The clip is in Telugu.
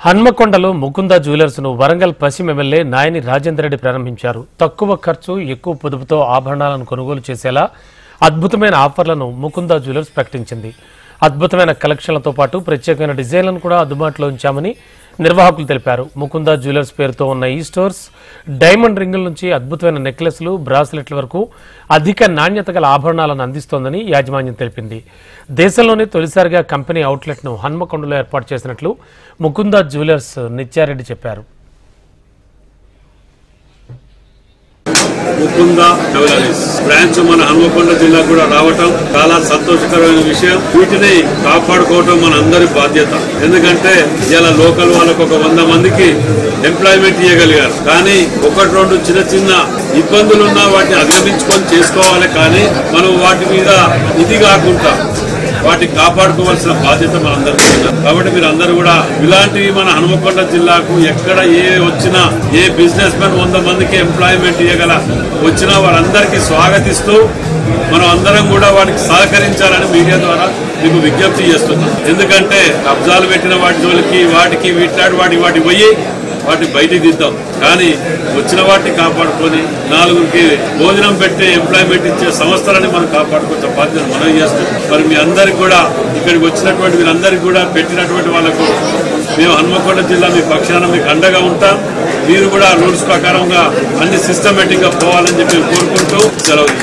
హన్మకొండలో ముకుంద జ్యువెలర్స్ ను వరంగల్ పశ్చిమ ఎమ్మెల్యే నాయని రాజేందర్ రెడ్డి ప్రారంభించారు. తక్కువ ఖర్చు ఎక్కువ పొదుపుతో ఆభరణాలను కొనుగోలు చేసేలా అద్భుతమైన ఆఫర్లను ముకుంద జ్యువెలర్స్ ప్రకటించింది. అద్భుతమైన కలెక్షన్లతో పాటు ప్రత్యేకమైన డిజైన్లను కూడా అందుబాటులో ఉంచామని నిర్వాహకులు తెలిపారు. ముకుంద జ్యువెలర్స్ పేరుతో ఉన్న ఈ స్టోర్స్ డైమండ్ రింగుల నుంచి అద్భుతమైన నెక్లెస్లు, బ్రాస్లెట్ల వరకు అధిక నాణ్యత గల ఆభరణాలను అందిస్తోందని యాజమాన్యం తెలిపింది. దేశంలోనే తొలిసారిగా కంపెనీ అవుట్లెట్ను హన్మకొండలో ఏర్పాటు చేసినట్లు ముకుంద జ్యువెలర్స్ నిత్యారెడ్డి చెప్పారు. ముకుంద జ్యువెలరీస్ బ్రాంచ్ మన హన్మకొండ జిల్లా కూడా రావటం చాలా సంతోషకరమైన విషయం. వీటిని కాపాడుకోవటం మన అందరి బాధ్యత. ఎందుకంటే ఇలా లోకల్ వాళ్ళకు ఒక 100 మందికి ఎంప్లాయ్మెంట్ ఇవ్వగలిగారు. కానీ 1-2 చిన్న ఇబ్బందులున్నా వాటిని అధిగమించుకొని చేసుకోవాలి. కానీ మనం వాటి మీద ఇది కాకుండా వాటిని కాపాడుకోవాల్సిన బాధ్యత మనందరికీ ఉంది. కాబట్టి మీరు అందరూ కూడా ఇలాంటివి మన హన్మకొండ జిల్లాకు ఎక్కడ వచ్చినా ఏ బిజినెస్ మ్యాన్ 100 మందికి ఎంప్లాయ్మెంట్ ఇవ్వగల వచ్చినా వాళ్ళందరికీ స్వాగతిస్తూ మనం అందరం కూడా వాటికి సహకరించాలని మీడియా ద్వారా మీకు విజ్ఞప్తి చేస్తున్నాం. ఎందుకంటే కబ్జాలు పెట్టిన వాటి జోలికి వాటికి వాటి పోయి వాటిని బయటికి దిద్దాం. కానీ వచ్చిన వాటిని కాపాడుకొని 4గురికి భోజనం పెట్టి ఎంప్లాయ్మెంట్ ఇచ్చే సంస్థలని మనం కాపాడుకోవచ్చు బాధ్యత మనం చేస్తాం. మరి మీ అందరికి కూడా ఇక్కడికి వచ్చినటువంటి వీరందరికీ కూడా పెట్టినటువంటి వాళ్ళకు మేము హన్మకొండ జిల్లా మీ పక్షాన మీకు అండగా ఉంటాం. మీరు కూడా రూల్స్ ప్రకారంగా అన్ని సిస్టమేటిక్ గా పోవాలని చెప్పి కోరుకుంటూ సెలవు.